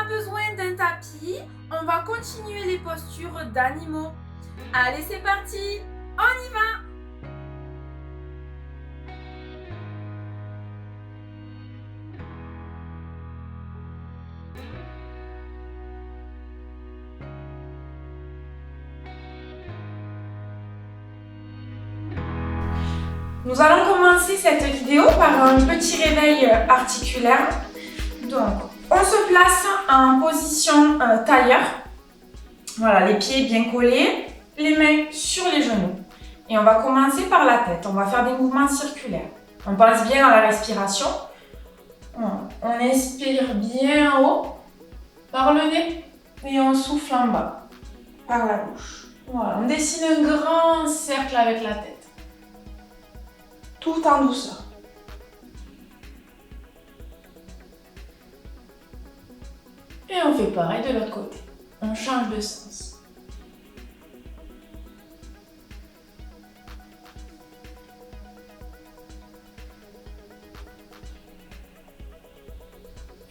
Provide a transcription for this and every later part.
a besoin d'un tapis. On va continuer les postures d'animaux. Allez, c'est parti, on y va! Nous allons commencer cette vidéo par un petit réveil articulaire. Donc, on se place en position tailleur. Voilà, les pieds bien collés, les mains sur les genoux. Et on va commencer par la tête. On va faire des mouvements circulaires. On pense bien à la respiration. On inspire bien en haut par le nez et on souffle en bas par la bouche. Voilà, on dessine un grand cercle avec la tête. Tout en douceur. Et on fait pareil de l'autre côté. On change de sens.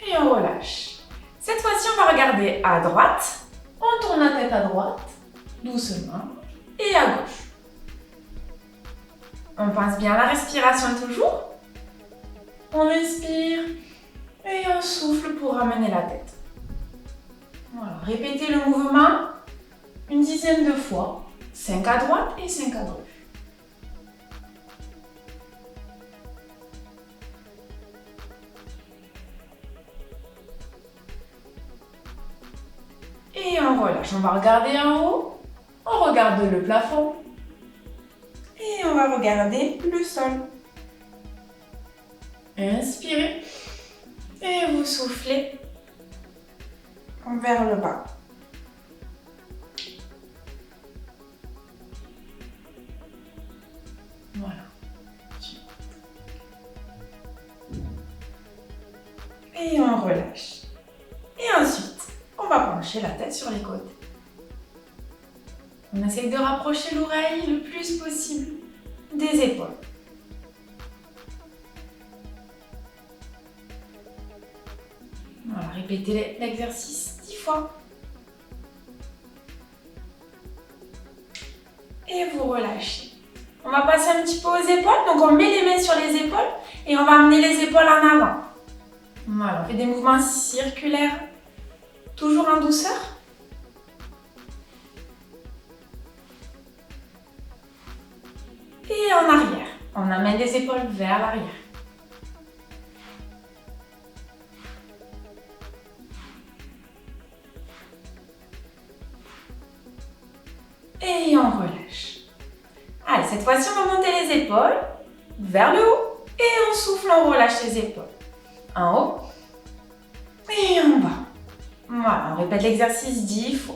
Et on relâche. Cette fois-ci, on va regarder à droite. On tourne la tête à droite, doucement, et à gauche. On pense bien à la respiration toujours. On inspire et on souffle pour ramener la tête. Voilà, répétez le mouvement une dizaine de fois. 5 à droite et 5 à gauche. Et on relâche. On va regarder en haut. On regarde le plafond. Et on va regarder le sol. Inspirez. Et vous soufflez vers le bas. Voilà. Et on relâche. Et ensuite, on va pencher la tête sur les côtés. On essaye de rapprocher l'oreille le plus possible des épaules. Voilà, répétez l'exercice 10 fois. Et vous relâchez. On va passer un petit peu aux épaules. Donc on met les mains sur les épaules et on va amener les épaules en avant. Voilà, on fait des mouvements circulaires, toujours en douceur. Et en arrière, on amène les épaules vers l'arrière. Et on relâche. Allez, cette fois-ci, on va monter les épaules vers le haut. Et on souffle, on relâche les épaules. En haut et en bas. Voilà, on répète l'exercice 10 fois.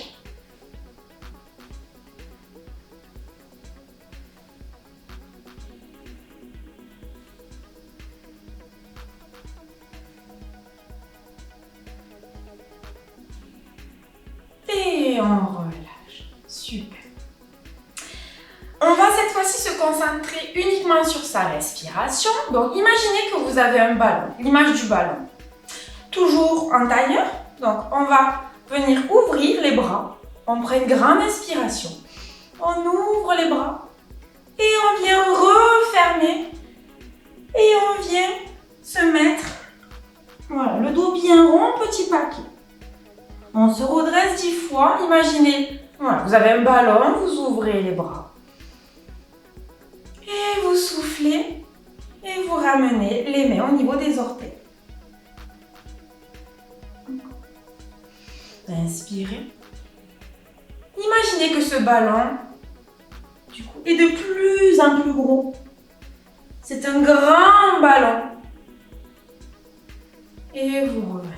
Et on relâche. Super. On va cette fois-ci se concentrer uniquement sur sa respiration. Donc, imaginez que vous avez un ballon, l'image du ballon. Toujours en tailleur. Donc, on va venir ouvrir les bras. On prend une grande inspiration. On ouvre les bras. Et on vient refermer. Et on vient se mettre, voilà, le dos bien rond, petit paquet. On se redresse 10 fois. Imaginez, voilà, vous avez un ballon, vous ouvrez les bras. Et vous soufflez. Et vous ramenez les mains au niveau des orteils. Inspirez. Imaginez que ce ballon, du coup, est de plus en plus gros. C'est un grand ballon. Et vous revenez.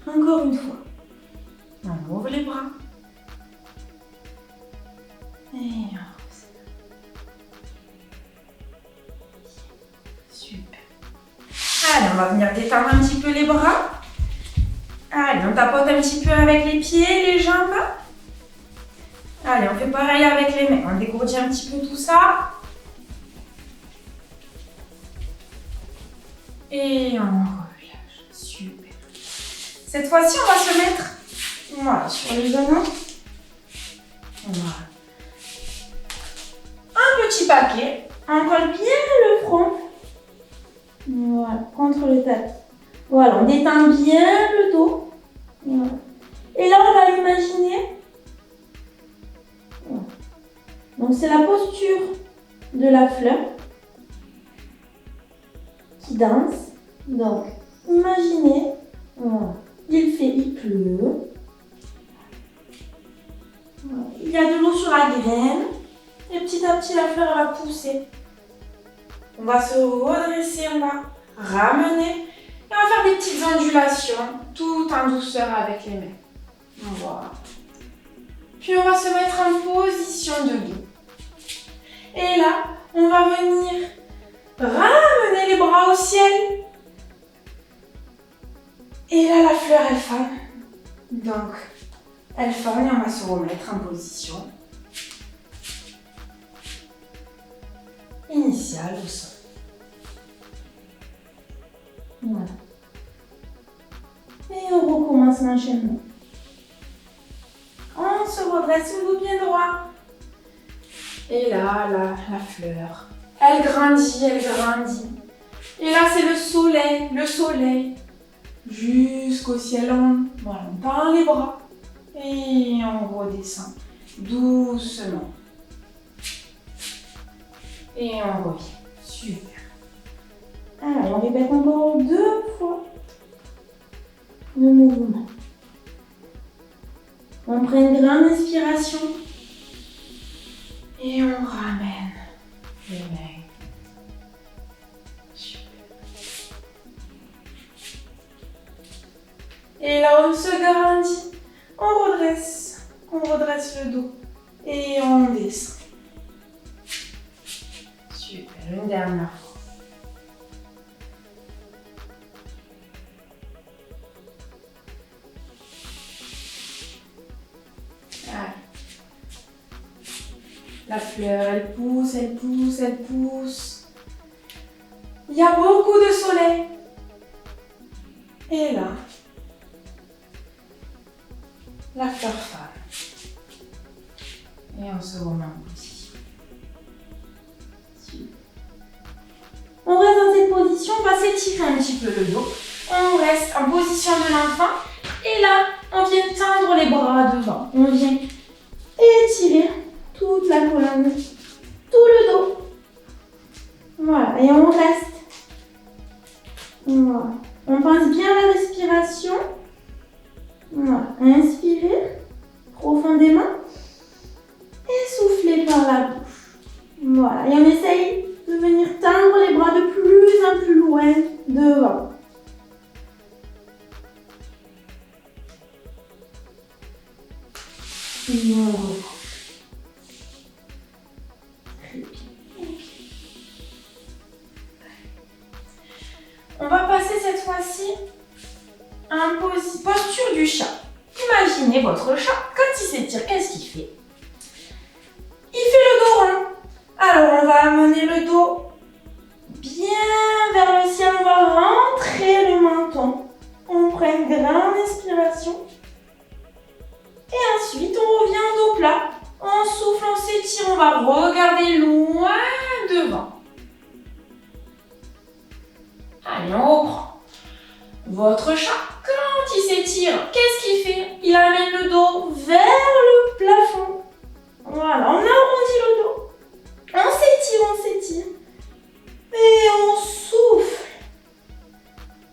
Encore une fois. On ouvre les bras. Et on resserre. Super. Allez, on va venir détendre un petit peu les bras. Allez, on tapote un petit peu avec les pieds, les jambes. Allez, on fait pareil avec les mains. On dégourdit un petit peu tout ça. Et on relâche. Super. Cette fois-ci, on va se mettre voilà, sur les genoux. Voilà. Un petit paquet. On colle bien le front. Voilà, contre le tapis. Voilà, on détend bien le dos. Voilà. Et là, on va imaginer. Voilà. Donc, c'est la posture de la fleur qui danse. Donc, imaginez. Voilà. Il pleut. Voilà. Il y a de l'eau sur la graine. Et petit à petit, la fleur elle va pousser. On va se redresser, on va ramener. Et on va faire des petites ondulations, tout en douceur avec les mains. Voilà. Puis on va se mettre en position debout. Et là, on va venir ramener les bras au ciel. Et là, la fleur, elle fane. Donc, elle fane et on va se remettre en position initiale au sol. Voilà. Et on recommence l'enchaînement. On se redresse le dos bien droit. Et là, la fleur, elle grandit, elle grandit. Et là, c'est le soleil, jusqu'au ciel. Voilà, on tend les bras et on redescend doucement. Et on revient. Super. Alors, on répète encore 2 fois le mouvement. On prend une grande inspiration et on ramène les mains. Super. Et là, on se grandit. On redresse le dos et on descend. Super, une dernière fois. La fleur, elle pousse, elle pousse, elle pousse. Il y a beaucoup de soleil. Et là, la fleur fane. Et on se remet en position. On reste dans cette position, on va s'étirer un petit peu le dos. On reste en position de l'enfant. Et là, on vient tendre les bras devant. On vient étirer toute la colonne, tout le dos. Voilà, et on reste. Voilà. On pense bien à la respiration. Voilà, inspirez profondément et soufflez par la bouche. Voilà, et on essaye de venir tendre les bras de plus en plus loin devant. Et on reprend. On va passer cette fois-ci à une posture du chat. Imaginez votre chat, quand il s'étire, qu'est-ce qu'il fait? Il fait le dos rond. Alors on va amener le dos bien vers le ciel, on va rentrer le menton. On prend une grande inspiration. Et ensuite on revient au dos plat. On souffle, on s'étire, on va regarder loin devant. Allez, on reprend. Votre chat, quand il s'étire, qu'est-ce qu'il fait? Il amène le dos vers le plafond. Voilà, on arrondit le dos. On s'étire. Et on souffle.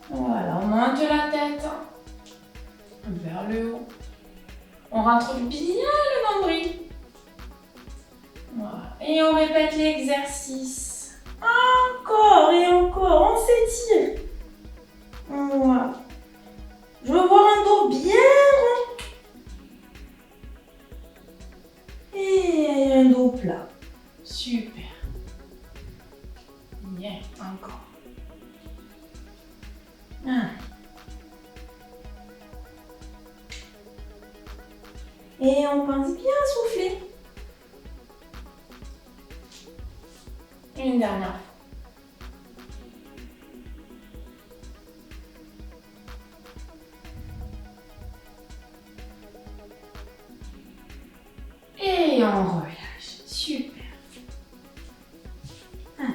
Voilà, on monte la tête vers le haut. On rentre bien le nombril. Voilà. Et on répète l'exercice. Encore et encore, on s'étire. Voilà. Je veux voir un dos bien rond. Et un dos plat. Super. Bien, encore. Et on pense bien souffler. Une dernière fois. Et on relâche. Super. Allez.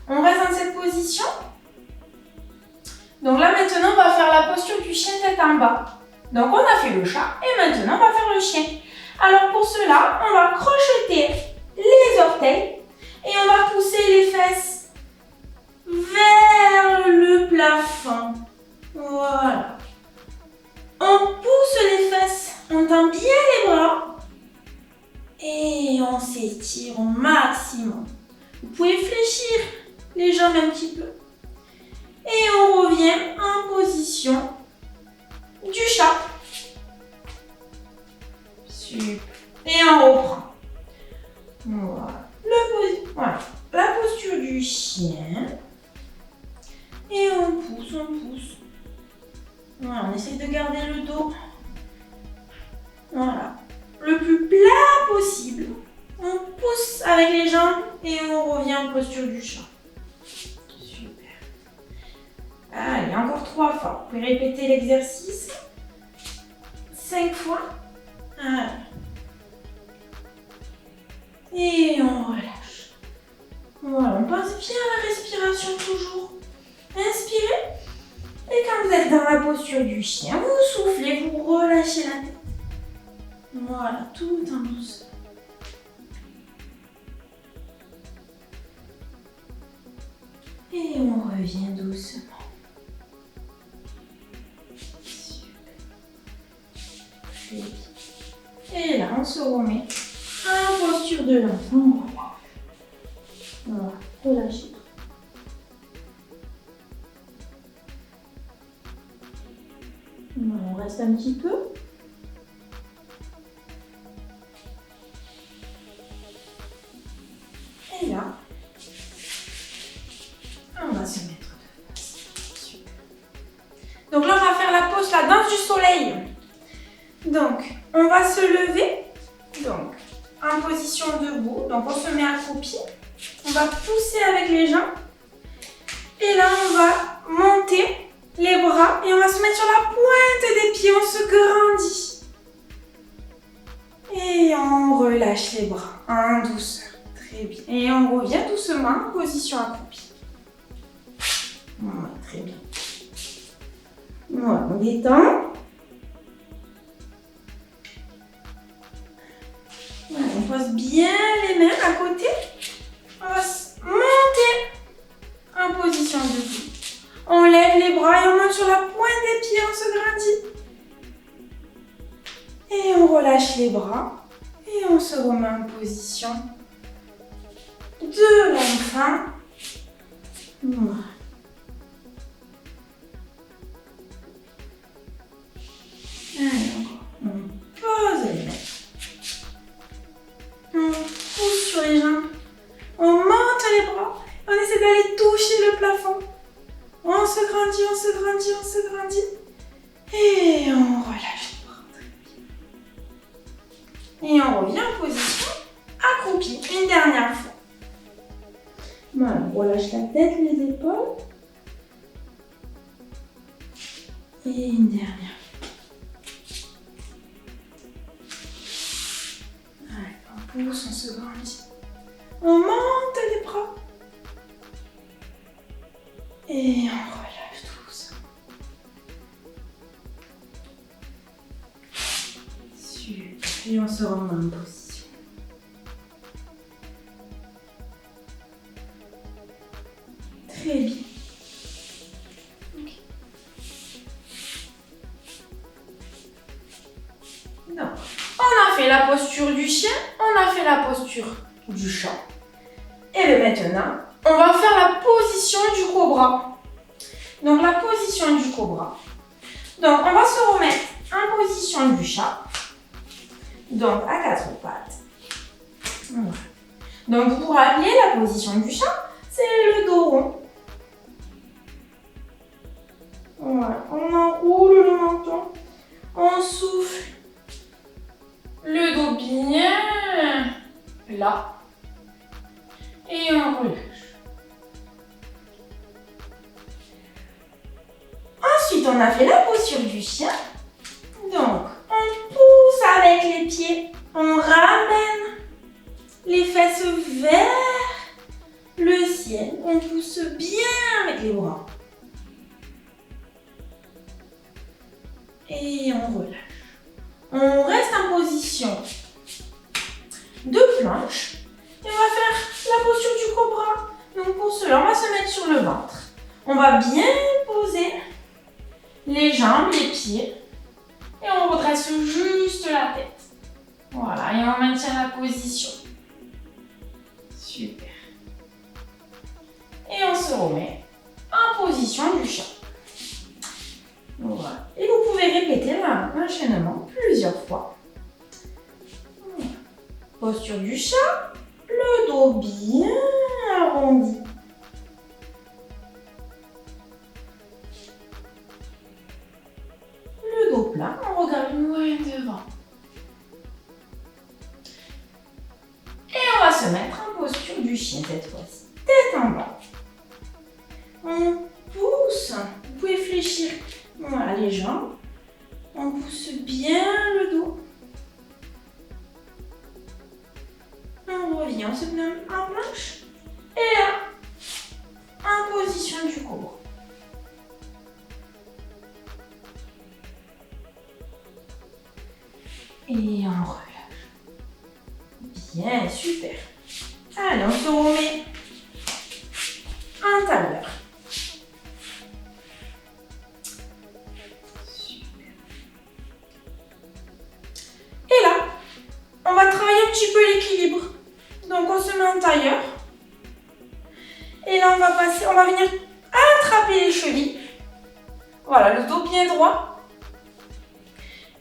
On reste dans cette position. Donc là maintenant, on va faire la posture du chien tête en bas. Donc on a fait le chat et maintenant on va faire le chien. Alors pour cela, on va crocheter les orteils et on va pousser les fesses vers le plafond. Voilà. On pousse les fesses, on tend bien les bras et on s'étire au maximum. Vous pouvez fléchir les jambes un petit peu. Et on revient en position du chat. Super. Et on reprend. Voilà. Voilà. La posture du chien. Et on pousse, on pousse. Voilà, on essaie de garder le dos. Voilà. Le plus plat possible. On pousse avec les jambes et on revient en posture du chat. Super. Allez, encore 3 fois. Vous pouvez répéter l'exercice 5 fois. Allez. Et on relâche. Voilà, on pense bien à la respiration toujours. Inspirez. Et quand vous êtes dans la posture du chien, vous soufflez, vous relâchez la tête. Voilà, tout en douceur. Et on revient doucement. Super. Et là, on se remet en posture de l'enfant. Voilà, relâchez tout. Voilà, on reste un petit peu. Et là, on va se mettre de face. Super. Donc là, on va faire la pause, la danse du soleil. Donc, on va se lever. Donc, en position debout. Donc, on se met accroupi. On va pousser avec les jambes. Et là, on va monter les bras et on va se mettre sur la pointe des pieds. On se grandit. Et on relâche les bras en douceur. Très bien. Et on revient doucement en position accroupie. Voilà, très bien. Voilà, on détend. Voilà, on pose bien les mains à côté. On va monter en position debout. On lève les bras et on monte sur la pointe des pieds, on se grandit. Et on relâche les bras. Et on se remet en position de l'enfant. Voilà. Allez, encore. On pose les mains. On pousse sur les jambes. On monte les bras. On essaie d'aller toucher le plafond. On se grandit, on se grandit, on se grandit. Et on relâche les bras. Et on revient en position accroupie. Une dernière fois. Voilà, on relâche la tête, les épaules. Et une dernière fois. Allez, on pousse, on se grandit. On monte les bras. Et on relâche tout ça. Super. Et on se remet en position. Très bien. Okay. Donc, on a fait la posture du chien, on a fait la posture du chat. Et bien maintenant, on va faire la position du cobra. Donc la position du cobra. Donc on va se remettre en position du chat. Donc à 4 pattes. Voilà. Donc vous vous rappelez, la position du chat, c'est le dos rond. Voilà. On enroule le menton. On souffle. Le dos bien là. Et Et on relâche. Ensuite, on a fait la posture du chien. Donc, on pousse avec les pieds. On ramène les fesses vers le ciel. On pousse bien avec les bras. Et on relâche. On reste en position de planche. Et on va faire la posture du cobra. Donc pour cela, on va se mettre sur le ventre. On va bien poser les jambes, les pieds. Et on redresse juste la tête. Voilà, et on maintient la position. Super. Et on se remet en position du chat. Voilà. Et vous pouvez répéter l'enchaînement plusieurs fois. Voilà. Posture du chat, le dos bien arrondi. Le dos plat, on regarde loin devant. Et on va se mettre en posture du chien cette fois-ci. Tête en bas. On pousse. Vous pouvez fléchir voilà, les jambes. On pousse bien le dos. On revient, on se met en planche. Et là, en position du cobra. Et on relâche. Bien, super. Allez, on se remet en tailleur. Super. Et là, on va travailler un petit peu l'équilibre. Donc on se met en tailleur. Et là, on va venir attraper les chevilles. Voilà, le dos bien droit.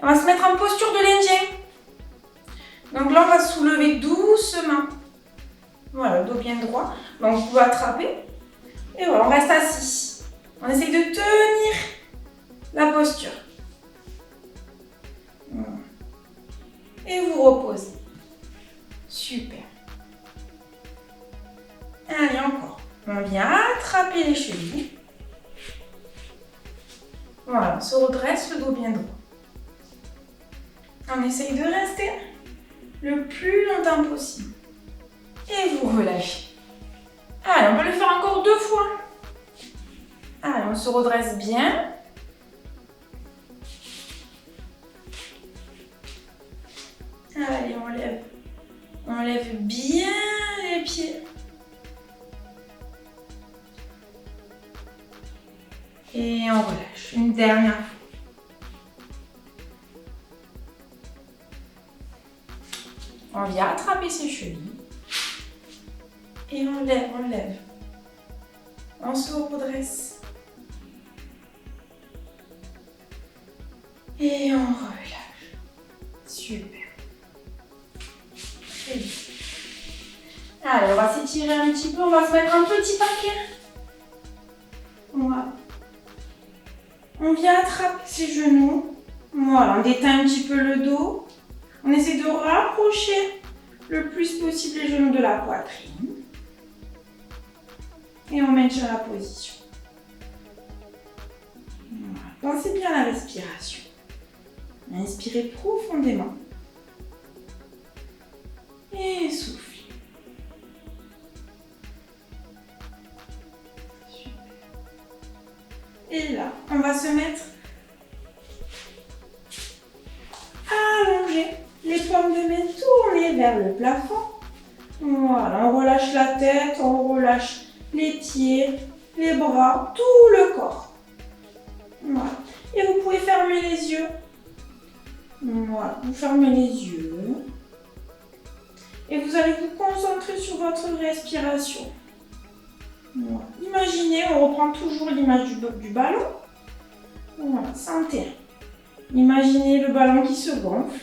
On va se mettre en posture de l'Indien. Donc là, on va soulever doucement. Voilà, le dos bien droit. Donc vous pouvez attraper. Et voilà, on reste assis. On essaye de tenir la posture. Voilà. Et vous reposez. Super. Allez, encore. On vient attraper les chevilles. Voilà, on se redresse, le dos bien droit. On essaye de rester le plus longtemps possible. Et vous relâchez. Allez, on va le faire encore 2 fois. Allez, on se redresse bien. Allez, on lève. On lève bien les pieds. Et on relâche. Une dernière fois. On vient attraper ses chevilles. Et on lève, on lève. On se redresse. Et on relâche. Super. Très bien. Allez, on va s'étirer un petit peu. On va se mettre un petit paquet. Voilà. On vient attraper ses genoux. Voilà, on détend un petit peu le dos. On essaie de rapprocher le plus possible les genoux de la poitrine. Et on maintient la position. Voilà. Pensez bien à la respiration. Inspirez profondément. Et soufflez. Super. Et là, on va se mettre allongé. Les paumes de main tournées vers le plafond. Voilà, on relâche la tête, on relâche les pieds, les bras, tout le corps. Voilà. Et vous pouvez fermer les yeux. Voilà, vous fermez les yeux. Et vous allez vous concentrer sur votre respiration. Voilà. Imaginez, on reprend toujours l'image du ballon. Voilà, sentez. Imaginez le ballon qui se gonfle.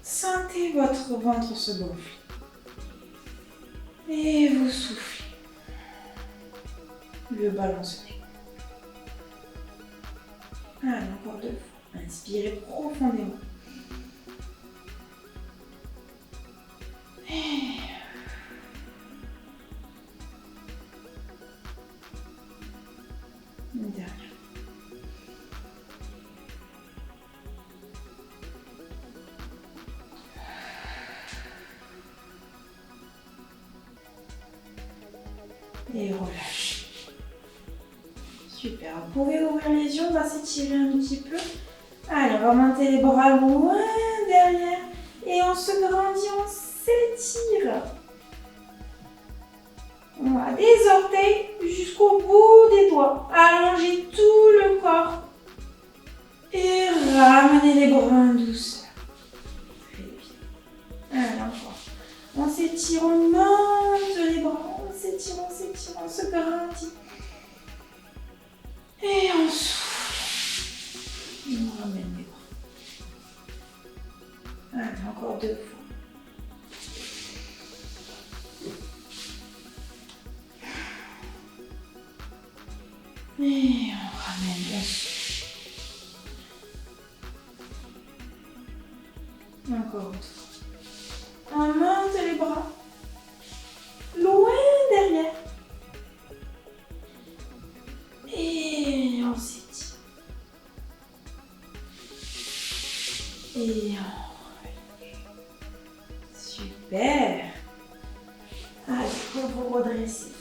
Sentez votre ventre se gonfler. Et vous soufflez. Le ballon se dégonfle. Allez, encore 2 fois. Inspirez profondément. Et relâche. Super. Vous pouvez ouvrir les yeux, on va s'étirer un petit peu. Allez, on va monter les bras loin derrière. Et on se grandit, on s'étire. Voilà, des orteils jusqu'au bout des doigts. Allongez tout le corps. Et ramenez les bras en douceur. Très bien. Allez, encore. On s'étire, on monte les bras. On s'étire, on se grandit. Et on souffle. On ramène les bras. Allez, encore 2 fois. Et on ramène bien sûr. Encore une fois. On monte les bras. Loin derrière. Et on s'étire. Et on relâche. Super. Allez, pour vous redresser.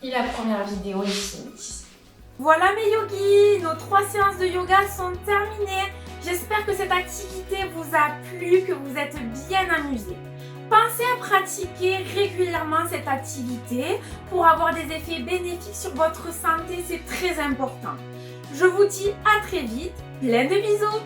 Et la première vidéo est finie. Voilà mes yogis, nos 3 séances de yoga sont terminées. J'espère que cette activité vous a plu, que vous êtes bien amusés. Pensez à pratiquer régulièrement cette activité pour avoir des effets bénéfiques sur votre santé, c'est très important. Je vous dis à très vite, plein de bisous!